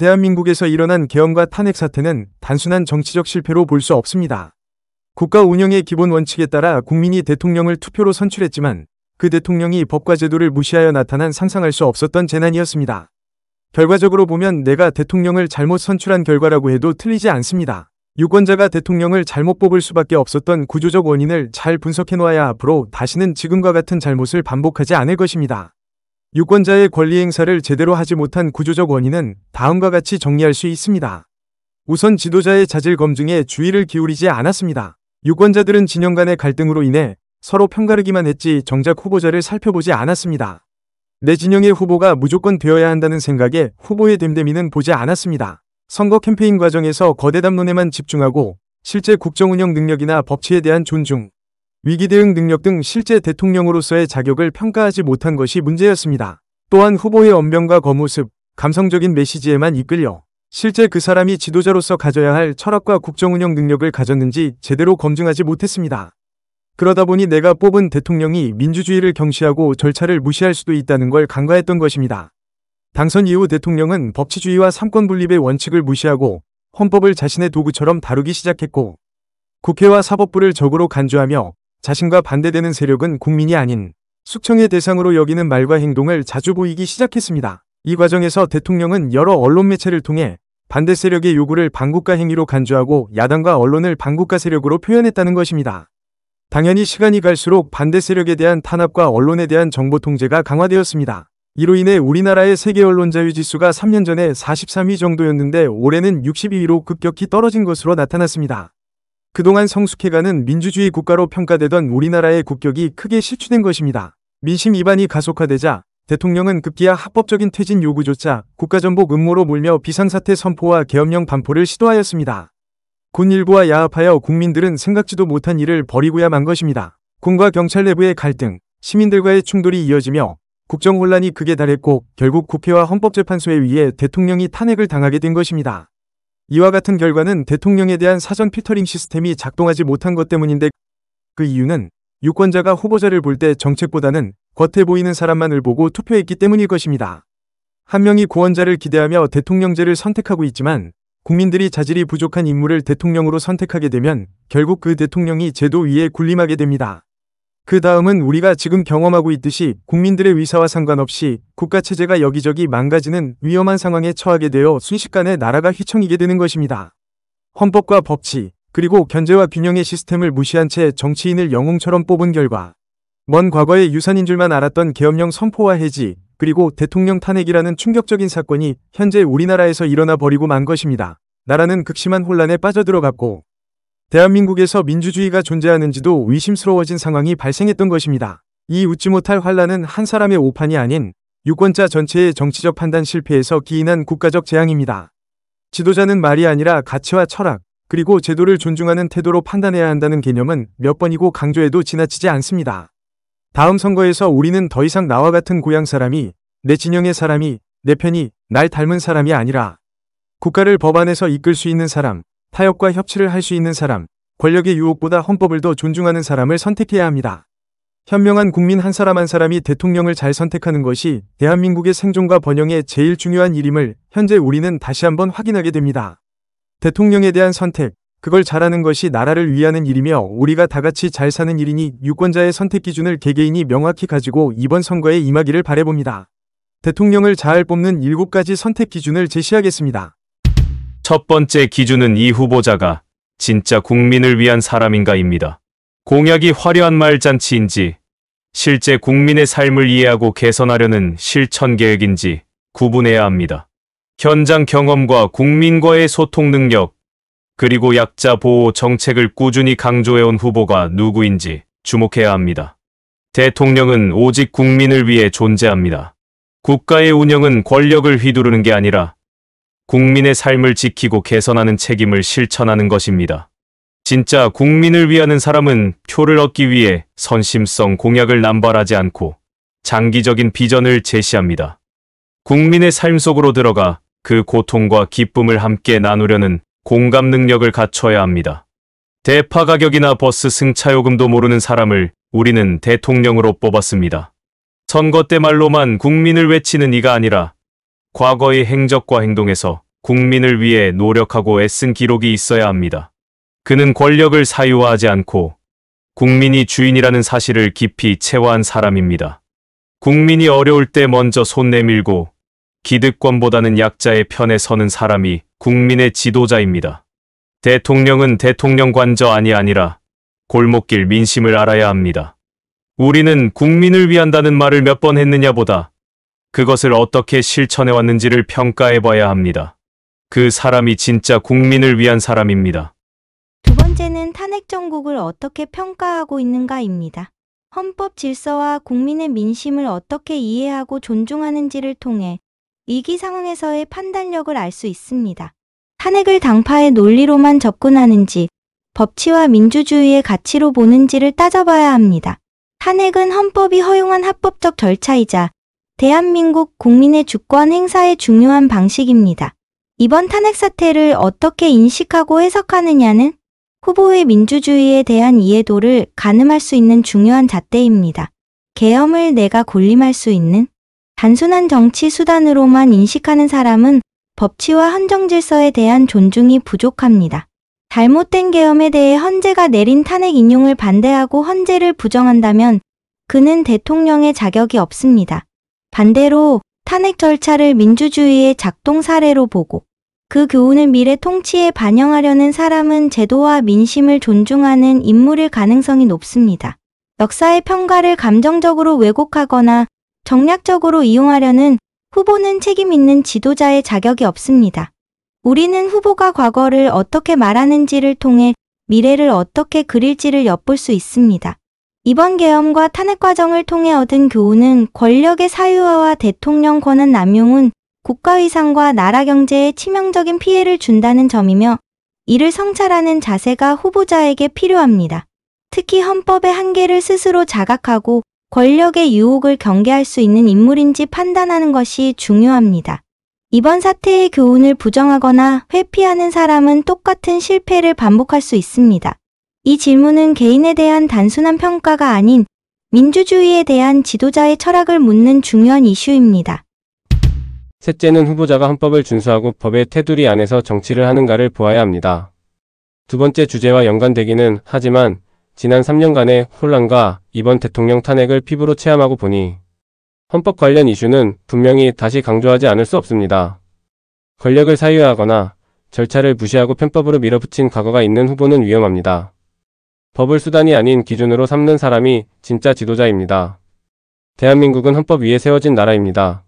대한민국에서 일어난 계엄과 탄핵 사태는 단순한 정치적 실패로 볼 수 없습니다. 국가 운영의 기본 원칙에 따라 국민이 대통령을 투표로 선출했지만 그 대통령이 법과 제도를 무시하여 나타난 상상할 수 없었던 재난이었습니다. 결과적으로 보면 내가 대통령을 잘못 선출한 결과라고 해도 틀리지 않습니다. 유권자가 대통령을 잘못 뽑을 수밖에 없었던 구조적 원인을 잘 분석해 놓아야 앞으로 다시는 지금과 같은 잘못을 반복하지 않을 것입니다. 유권자의 권리 행사를 제대로 하지 못한 구조적 원인은 다음과 같이 정리할 수 있습니다. 우선 지도자의 자질 검증에 주의를 기울이지 않았습니다. 유권자들은 진영 간의 갈등으로 인해 서로 편가르기만 했지 정작 후보자를 살펴보지 않았습니다. 내 진영의 후보가 무조건 되어야 한다는 생각에 후보의 됨됨이는 보지 않았습니다. 선거 캠페인 과정에서 거대 담론에만 집중하고 실제 국정운영 능력이나 법치에 대한 존중, 위기 대응 능력 등 실제 대통령으로서의 자격을 평가하지 못한 것이 문제였습니다. 또한 후보의 언변과 겉모습, 감성적인 메시지에만 이끌려 실제 그 사람이 지도자로서 가져야 할 철학과 국정운영 능력을 가졌는지 제대로 검증하지 못했습니다. 그러다 보니 내가 뽑은 대통령이 민주주의를 경시하고 절차를 무시할 수도 있다는 걸 간과했던 것입니다. 당선 이후 대통령은 법치주의와 삼권 분립의 원칙을 무시하고 헌법을 자신의 도구처럼 다루기 시작했고 국회와 사법부를 적으로 간주하며 자신과 반대되는 세력은 국민이 아닌 숙청의 대상으로 여기는 말과 행동을 자주 보이기 시작했습니다. 이 과정에서 대통령은 여러 언론 매체를 통해 반대 세력의 요구를 반국가 행위로 간주하고 야당과 언론을 반국가 세력으로 표현했다는 것입니다. 당연히 시간이 갈수록 반대 세력에 대한 탄압과 언론에 대한 정보 통제가 강화되었습니다. 이로 인해 우리나라의 세계 언론 자유 지수가 3년 전에 43위 정도였는데 올해는 62위로 급격히 떨어진 것으로 나타났습니다. 그동안 성숙해가는 민주주의 국가로 평가되던 우리나라의 국격이 크게 실추된 것입니다. 민심 위반이 가속화되자 대통령은 급기야 합법적인 퇴진 요구조차 국가전복 음모로 몰며 비상사태 선포와 계엄령 반포를 시도하였습니다. 군 일부와 야합하여 국민들은 생각지도 못한 일을 벌이고야 만 것입니다. 군과 경찰 내부의 갈등, 시민들과의 충돌이 이어지며 국정혼란이 극에 달했고 결국 국회와 헌법재판소에 의해 대통령이 탄핵을 당하게 된 것입니다. 이와 같은 결과는 대통령에 대한 사전 필터링 시스템이 작동하지 못한 것 때문인데 그 이유는 유권자가 후보자를 볼 때 정책보다는 겉에 보이는 사람만을 보고 투표했기 때문일 것입니다. 한 명이 구원자를 기대하며 대통령제를 선택하고 있지만 국민들이 자질이 부족한 인물을 대통령으로 선택하게 되면 결국 그 대통령이 제도 위에 군림하게 됩니다. 그 다음은 우리가 지금 경험하고 있듯이 국민들의 의사와 상관없이 국가체제가 여기저기 망가지는 위험한 상황에 처하게 되어 순식간에 나라가 휘청이게 되는 것입니다. 헌법과 법치, 그리고 견제와 균형의 시스템을 무시한 채 정치인을 영웅처럼 뽑은 결과 먼 과거의 유산인 줄만 알았던 계엄령 선포와 해지, 그리고 대통령 탄핵이라는 충격적인 사건이 현재 우리나라에서 일어나 버리고 만 것입니다. 나라는 극심한 혼란에 빠져들어갔고 대한민국에서 민주주의가 존재하는지도 의심스러워진 상황이 발생했던 것입니다. 이 웃지 못할 환란은 한 사람의 오판이 아닌 유권자 전체의 정치적 판단 실패에서 기인한 국가적 재앙입니다. 지도자는 말이 아니라 가치와 철학, 그리고 제도를 존중하는 태도로 판단해야 한다는 개념은 몇 번이고 강조해도 지나치지 않습니다. 다음 선거에서 우리는 더 이상 나와 같은 고향 사람이, 내 진영의 사람이, 내 편이, 날 닮은 사람이 아니라 국가를 법안에서 이끌 수 있는 사람, 타협과 협치를 할 수 있는 사람, 권력의 유혹보다 헌법을 더 존중하는 사람을 선택해야 합니다. 현명한 국민 한 사람 한 사람이 대통령을 잘 선택하는 것이 대한민국의 생존과 번영에 제일 중요한 일임을 현재 우리는 다시 한번 확인하게 됩니다. 대통령에 대한 선택, 그걸 잘하는 것이 나라를 위하는 일이며 우리가 다 같이 잘 사는 일이니 유권자의 선택 기준을 개개인이 명확히 가지고 이번 선거에 임하기를 바라봅니다. 대통령을 잘 뽑는 7가지 선택 기준을 제시하겠습니다. 첫 번째 기준은 이 후보자가 진짜 국민을 위한 사람인가입니다. 공약이 화려한 말잔치인지 실제 국민의 삶을 이해하고 개선하려는 실천 계획인지 구분해야 합니다. 현장 경험과 국민과의 소통 능력, 그리고 약자 보호 정책을 꾸준히 강조해온 후보가 누구인지 주목해야 합니다. 대통령은 오직 국민을 위해 존재합니다. 국가의 운영은 권력을 휘두르는 게 아니라 국민의 삶을 지키고 개선하는 책임을 실천하는 것입니다. 진짜 국민을 위하는 사람은 표를 얻기 위해 선심성 공약을 남발하지 않고 장기적인 비전을 제시합니다. 국민의 삶 속으로 들어가 그 고통과 기쁨을 함께 나누려는 공감 능력을 갖춰야 합니다. 대파 가격이나 버스 승차요금도 모르는 사람을 우리는 대통령으로 뽑았습니다. 선거 때 말로만 국민을 외치는 이가 아니라 과거의 행적과 행동에서 국민을 위해 노력하고 애쓴 기록이 있어야 합니다. 그는 권력을 사유화하지 않고 국민이 주인이라는 사실을 깊이 체화한 사람입니다. 국민이 어려울 때 먼저 손 내밀고 기득권보다는 약자의 편에 서는 사람이 국민의 지도자입니다. 대통령은 대통령 관저안이 아니라 골목길 민심을 알아야 합니다. 우리는 국민을 위한다는 말을 몇 번 했느냐보다 그것을 어떻게 실천해 왔는지를 평가해 봐야 합니다. 그 사람이 진짜 국민을 위한 사람입니다. 두 번째는 탄핵 정국을 어떻게 평가하고 있는가입니다. 헌법 질서와 국민의 민심을 어떻게 이해하고 존중하는지를 통해 위기 상황에서의 판단력을 알 수 있습니다. 탄핵을 당파의 논리로만 접근하는지 법치와 민주주의의 가치로 보는지를 따져봐야 합니다. 탄핵은 헌법이 허용한 합법적 절차이자 대한민국 국민의 주권 행사의 중요한 방식입니다. 이번 탄핵 사태를 어떻게 인식하고 해석하느냐는 후보의 민주주의에 대한 이해도를 가늠할 수 있는 중요한 잣대입니다. 계엄을 내가 군림할 수 있는 단순한 정치 수단으로만 인식하는 사람은 법치와 헌정 질서에 대한 존중이 부족합니다. 잘못된 계엄에 대해 헌재가 내린 탄핵 인용을 반대하고 헌재를 부정한다면 그는 대통령의 자격이 없습니다. 반대로 탄핵 절차를 민주주의의 작동 사례로 보고 그 교훈을 미래 통치에 반영하려는 사람은 제도와 민심을 존중하는 인물일 가능성이 높습니다. 역사의 평가를 감정적으로 왜곡하거나 정략적으로 이용하려는 후보는 책임 있는 지도자의 자격이 없습니다. 우리는 후보가 과거를 어떻게 말하는지를 통해 미래를 어떻게 그릴지를 엿볼 수 있습니다. 이번 계엄과 탄핵 과정을 통해 얻은 교훈은 권력의 사유화와 대통령 권한 남용은 국가 위상과 나라 경제에 치명적인 피해를 준다는 점이며 이를 성찰하는 자세가 후보자에게 필요합니다. 특히 헌법의 한계를 스스로 자각하고 권력의 유혹을 경계할 수 있는 인물인지 판단하는 것이 중요합니다. 이번 사태의 교훈을 부정하거나 회피하는 사람은 똑같은 실패를 반복할 수 있습니다. 이 질문은 개인에 대한 단순한 평가가 아닌 민주주의에 대한 지도자의 철학을 묻는 중요한 이슈입니다. 셋째는 후보자가 헌법을 준수하고 법의 테두리 안에서 정치를 하는가를 보아야 합니다. 두 번째 주제와 연관되기는 하지만 지난 3년간의 혼란과 이번 대통령 탄핵을 피부로 체험하고 보니 헌법 관련 이슈는 분명히 다시 강조하지 않을 수 없습니다. 권력을 사유화하거나 절차를 무시하고 편법으로 밀어붙인 과거가 있는 후보는 위험합니다. 법을 수단이 아닌 기준으로 삼는 사람이 진짜 지도자입니다. 대한민국은 헌법 위에 세워진 나라입니다.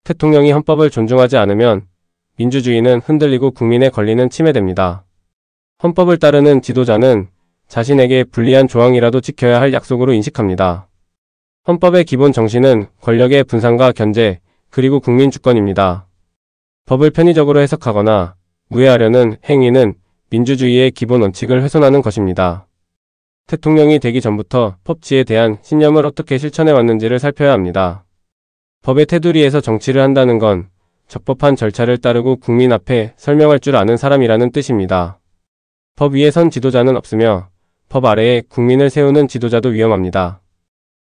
대통령이 헌법을 존중하지 않으면 민주주의는 흔들리고 국민의 권리는 침해됩니다. 헌법을 따르는 지도자는 자신에게 불리한 조항이라도 지켜야 할 약속으로 인식합니다. 헌법의 기본 정신은 권력의 분산과 견제, 그리고 국민 주권입니다. 법을 편의적으로 해석하거나 무해하려는 행위는 민주주의의 기본 원칙을 훼손하는 것입니다. 대통령이 되기 전부터 법치에 대한 신념을 어떻게 실천해 왔는지를 살펴야 합니다. 법의 테두리에서 정치를 한다는 건 적법한 절차를 따르고 국민 앞에 설명할 줄 아는 사람이라는 뜻입니다. 법 위에 선 지도자는 없으며 법 아래에 국민을 세우는 지도자도 위험합니다.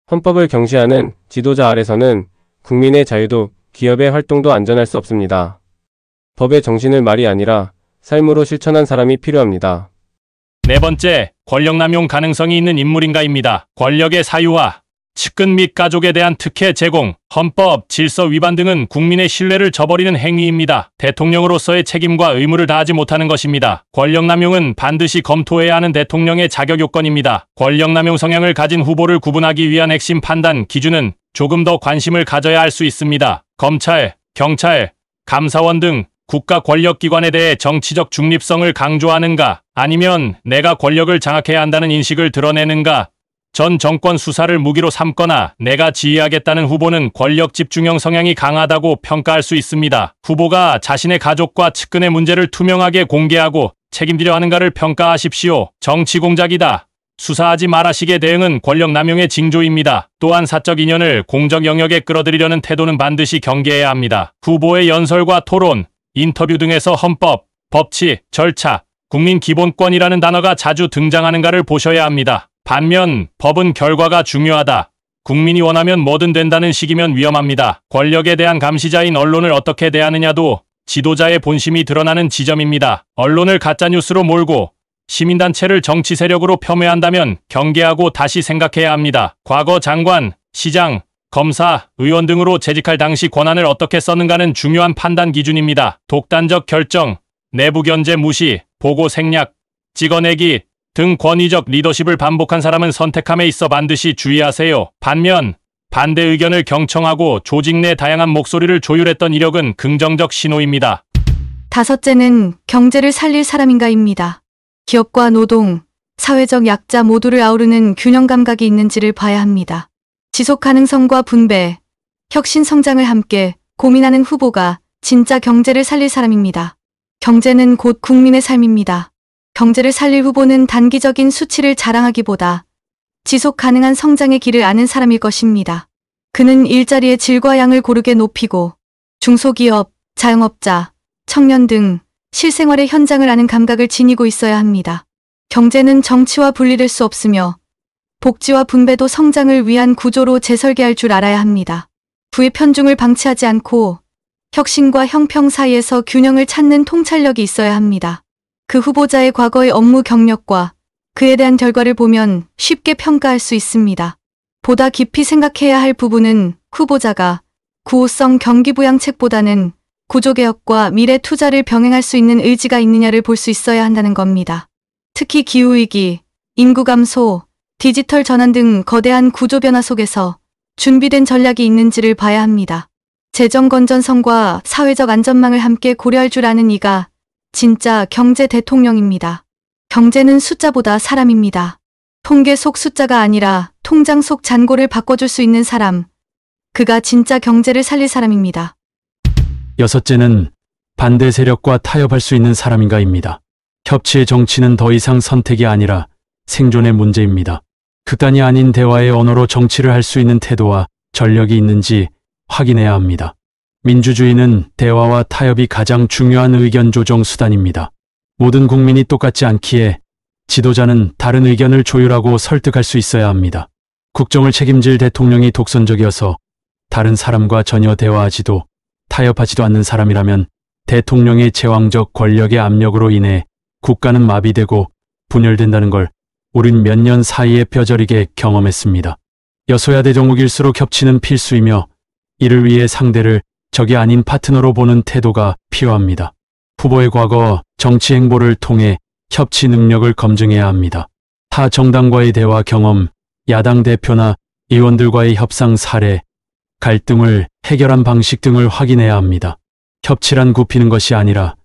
헌법을 경시하는 지도자 아래서는 국민의 자유도 기업의 활동도 안전할 수 없습니다. 법의 정신을 말이 아니라 삶으로 실천한 사람이 필요합니다. 네 번째, 권력남용 가능성이 있는 인물인가입니다. 권력의 사유화, 측근 및 가족에 대한 특혜 제공, 헌법, 질서 위반 등은 국민의 신뢰를 저버리는 행위입니다. 대통령으로서의 책임과 의무를 다하지 못하는 것입니다. 권력남용은 반드시 검토해야 하는 대통령의 자격 요건입니다. 권력남용 성향을 가진 후보를 구분하기 위한 핵심 판단 기준은 조금 더 관심을 가져야 할 수 있습니다. 검찰, 경찰, 감사원 등 국가 권력기관에 대해 정치적 중립성을 강조하는가, 아니면 내가 권력을 장악해야 한다는 인식을 드러내는가, 전 정권 수사를 무기로 삼거나 내가 지휘하겠다는 후보는 권력 집중형 성향이 강하다고 평가할 수 있습니다. 후보가 자신의 가족과 측근의 문제를 투명하게 공개하고 책임지려 하는가를 평가하십시오. 정치 공작이다. 수사하지 말아식의 대응은 권력 남용의 징조입니다. 또한 사적 인연을 공적 영역에 끌어들이려는 태도는 반드시 경계해야 합니다. 후보의 연설과 토론, 인터뷰 등에서 헌법, 법치, 절차, 국민 기본권이라는 단어가 자주 등장하는가를 보셔야 합니다. 반면 법은 결과가 중요하다. 국민이 원하면 뭐든 된다는 식이면 위험합니다. 권력에 대한 감시자인 언론을 어떻게 대하느냐도 지도자의 본심이 드러나는 지점입니다. 언론을 가짜뉴스로 몰고 시민단체를 정치 세력으로 폄훼한다면 경계하고 다시 생각해야 합니다. 과거 장관, 시장, 검사, 의원 등으로 재직할 당시 권한을 어떻게 썼는가는 중요한 판단 기준입니다. 독단적 결정, 내부 견제 무시, 보고 생략, 찍어내기 등 권위적 리더십을 반복한 사람은 선택함에 있어 반드시 주의하세요. 반면 반대 의견을 경청하고 조직 내 다양한 목소리를 조율했던 이력은 긍정적 신호입니다. 다섯째는 경제를 살릴 사람인가입니다. 기업과 노동, 사회적 약자 모두를 아우르는 균형 감각이 있는지를 봐야 합니다. 지속 가능성과 분배, 혁신 성장을 함께 고민하는 후보가 진짜 경제를 살릴 사람입니다. 경제는 곧 국민의 삶입니다. 경제를 살릴 후보는 단기적인 수치를 자랑하기보다 지속 가능한 성장의 길을 아는 사람일 것입니다. 그는 일자리의 질과 양을 고르게 높이고 중소기업, 자영업자, 청년 등 실생활의 현장을 아는 감각을 지니고 있어야 합니다. 경제는 정치와 분리될 수 없으며 복지와 분배도 성장을 위한 구조로 재설계할 줄 알아야 합니다. 부의 편중을 방치하지 않고 혁신과 형평 사이에서 균형을 찾는 통찰력이 있어야 합니다. 그 후보자의 과거의 업무 경력과 그에 대한 결과를 보면 쉽게 평가할 수 있습니다. 보다 깊이 생각해야 할 부분은 후보자가 구호성 경기부양책보다는 구조개혁과 미래 투자를 병행할 수 있는 의지가 있느냐를 볼 수 있어야 한다는 겁니다. 특히 기후위기, 인구 감소, 디지털 전환 등 거대한 구조 변화 속에서 준비된 전략이 있는지를 봐야 합니다. 재정 건전성과 사회적 안전망을 함께 고려할 줄 아는 이가 진짜 경제 대통령입니다. 경제는 숫자보다 사람입니다. 통계 속 숫자가 아니라 통장 속 잔고를 바꿔줄 수 있는 사람, 그가 진짜 경제를 살릴 사람입니다. 여섯째는 반대 세력과 타협할 수 있는 사람인가입니다. 협치의 정치는 더 이상 선택이 아니라 생존의 문제입니다. 극단이 아닌 대화의 언어로 정치를 할 수 있는 태도와 전력이 있는지 확인해야 합니다. 민주주의는 대화와 타협이 가장 중요한 의견 조정 수단입니다. 모든 국민이 똑같지 않기에 지도자는 다른 의견을 조율하고 설득할 수 있어야 합니다. 국정을 책임질 대통령이 독선적이어서 다른 사람과 전혀 대화하지도 타협하지도 않는 사람이라면 대통령의 제왕적 권력의 압력으로 인해 국가는 마비되고 분열된다는 걸 우린 몇 년 사이에 뼈저리게 경험했습니다. 여소야대 정국일수록 협치는 필수이며 이를 위해 상대를 적이 아닌 파트너로 보는 태도가 필요합니다. 후보의 과거 정치 행보를 통해 협치 능력을 검증해야 합니다. 타 정당과의 대화 경험, 야당 대표나 의원들과의 협상 사례, 갈등을 해결한 방식 등을 확인해야 합니다. 협치란 굽히는 것이 아니라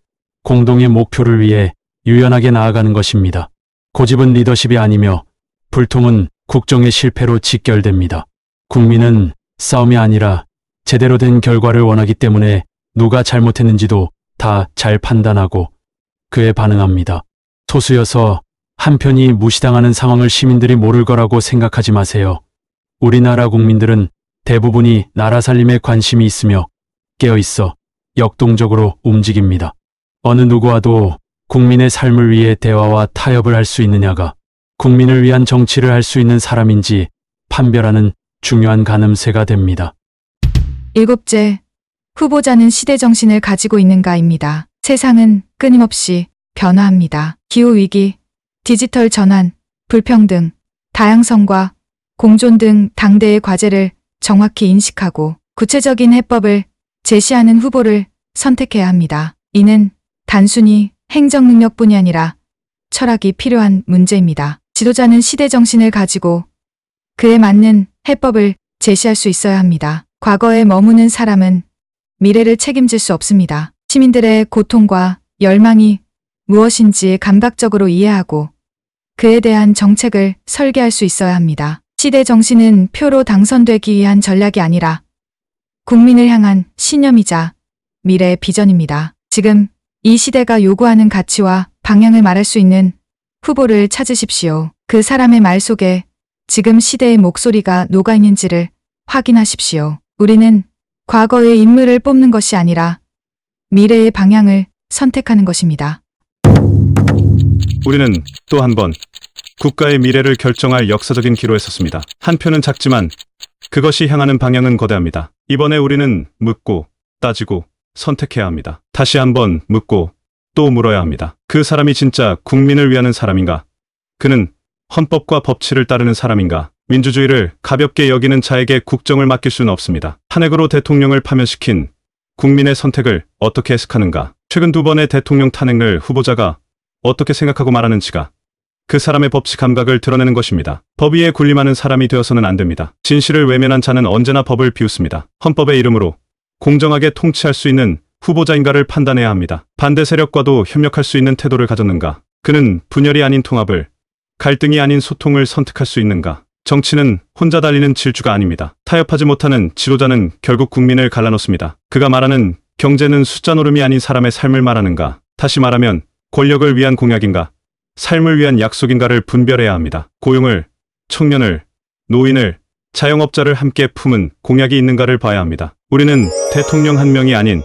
공동의 목표를 위해 유연하게 나아가는 것입니다. 고집은 리더십이 아니며 불통은 국정의 실패로 직결됩니다. 국민은 싸움이 아니라 제대로 된 결과를 원하기 때문에 누가 잘못했는지도 다 잘 판단하고 그에 반응합니다. 소수여서 한편이 무시당하는 상황을 시민들이 모를 거라고 생각하지 마세요. 우리나라 국민들은 대부분이 나라 살림에 관심이 있으며 깨어있어 역동적으로 움직입니다. 어느 누구와도 국민의 삶을 위해 대화와 타협을 할 수 있느냐가 국민을 위한 정치를 할 수 있는 사람인지 판별하는 중요한 가늠쇠가 됩니다. 일곱째, 후보자는 시대 정신을 가지고 있는가입니다. 세상은 끊임없이 변화합니다. 기후위기, 디지털 전환, 불평등, 다양성과 공존 등 당대의 과제를 정확히 인식하고 구체적인 해법을 제시하는 후보를 선택해야 합니다. 이는 단순히 행정 능력뿐이 아니라 철학이 필요한 문제입니다. 지도자는 시대 정신을 가지고 그에 맞는 해법을 제시할 수 있어야 합니다. 과거에 머무는 사람은 미래를 책임질 수 없습니다. 시민들의 고통과 열망이 무엇인지 감각적으로 이해하고 그에 대한 정책을 설계할 수 있어야 합니다. 시대 정신은 표로 당선되기 위한 전략이 아니라 국민을 향한 신념이자 미래의 비전입니다. 지금 이 시대가 요구하는 가치와 방향을 말할 수 있는 후보를 찾으십시오. 그 사람의 말 속에 지금 시대의 목소리가 녹아있는지를 확인하십시오. 우리는 과거의 인물을 뽑는 것이 아니라 미래의 방향을 선택하는 것입니다. 우리는 또 한 번 국가의 미래를 결정할 역사적인 기로에 섰습니다. 한 표는 작지만 그것이 향하는 방향은 거대합니다. 이번에 우리는 묻고 따지고 선택해야 합니다. 다시 한번 묻고 또 물어야 합니다. 그 사람이 진짜 국민을 위하는 사람인가? 그는 헌법과 법치를 따르는 사람인가? 민주주의를 가볍게 여기는 자에게 국정을 맡길 수는 없습니다. 탄핵으로 대통령을 파면시킨 국민의 선택을 어떻게 해석하는가? 최근 2번의 대통령 탄핵을 후보자가 어떻게 생각하고 말하는지가 그 사람의 법치 감각을 드러내는 것입니다. 법 위에 군림하는 사람이 되어서는 안 됩니다. 진실을 외면한 자는 언제나 법을 비웃습니다. 헌법의 이름으로 공정하게 통치할 수 있는 후보자인가를 판단해야 합니다. 반대 세력과도 협력할 수 있는 태도를 가졌는가? 그는 분열이 아닌 통합을, 갈등이 아닌 소통을 선택할 수 있는가? 정치는 혼자 달리는 질주가 아닙니다. 타협하지 못하는 지도자는 결국 국민을 갈라놓습니다. 그가 말하는 경제는 숫자 노름이 아닌 사람의 삶을 말하는가? 다시 말하면 권력을 위한 공약인가? 삶을 위한 약속인가를 분별해야 합니다. 고용을, 청년을, 노인을, 자영업자를 함께 품은 공약이 있는가를 봐야 합니다. 우리는 대통령 한 명이 아닌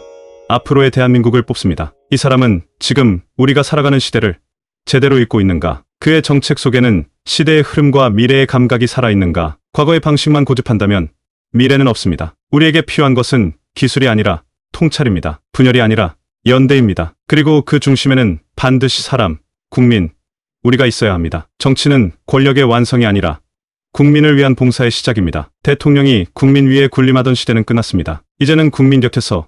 앞으로의 대한민국을 뽑습니다. 이 사람은 지금 우리가 살아가는 시대를 제대로 읽고 있는가? 그의 정책 속에는 시대의 흐름과 미래의 감각이 살아있는가? 과거의 방식만 고집한다면 미래는 없습니다. 우리에게 필요한 것은 기술이 아니라 통찰입니다. 분열이 아니라 연대입니다. 그리고 그 중심에는 반드시 사람, 국민, 우리가 있어야 합니다. 정치는 권력의 완성이 아니라 국민을 위한 봉사의 시작입니다. 대통령이 국민 위에 군림하던 시대는 끝났습니다. 이제는 국민 곁에서,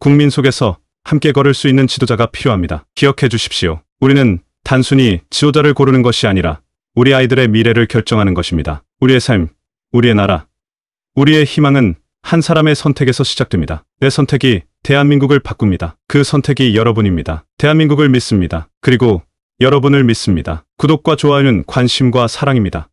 국민 속에서 함께 걸을 수 있는 지도자가 필요합니다. 기억해 주십시오. 우리는 단순히 지도자를 고르는 것이 아니라 우리 아이들의 미래를 결정하는 것입니다. 우리의 삶, 우리의 나라, 우리의 희망은 한 사람의 선택에서 시작됩니다. 내 선택이 대한민국을 바꿉니다. 그 선택이 여러분입니다. 대한민국을 믿습니다. 그리고 여러분을 믿습니다. 구독과 좋아요는 관심과 사랑입니다.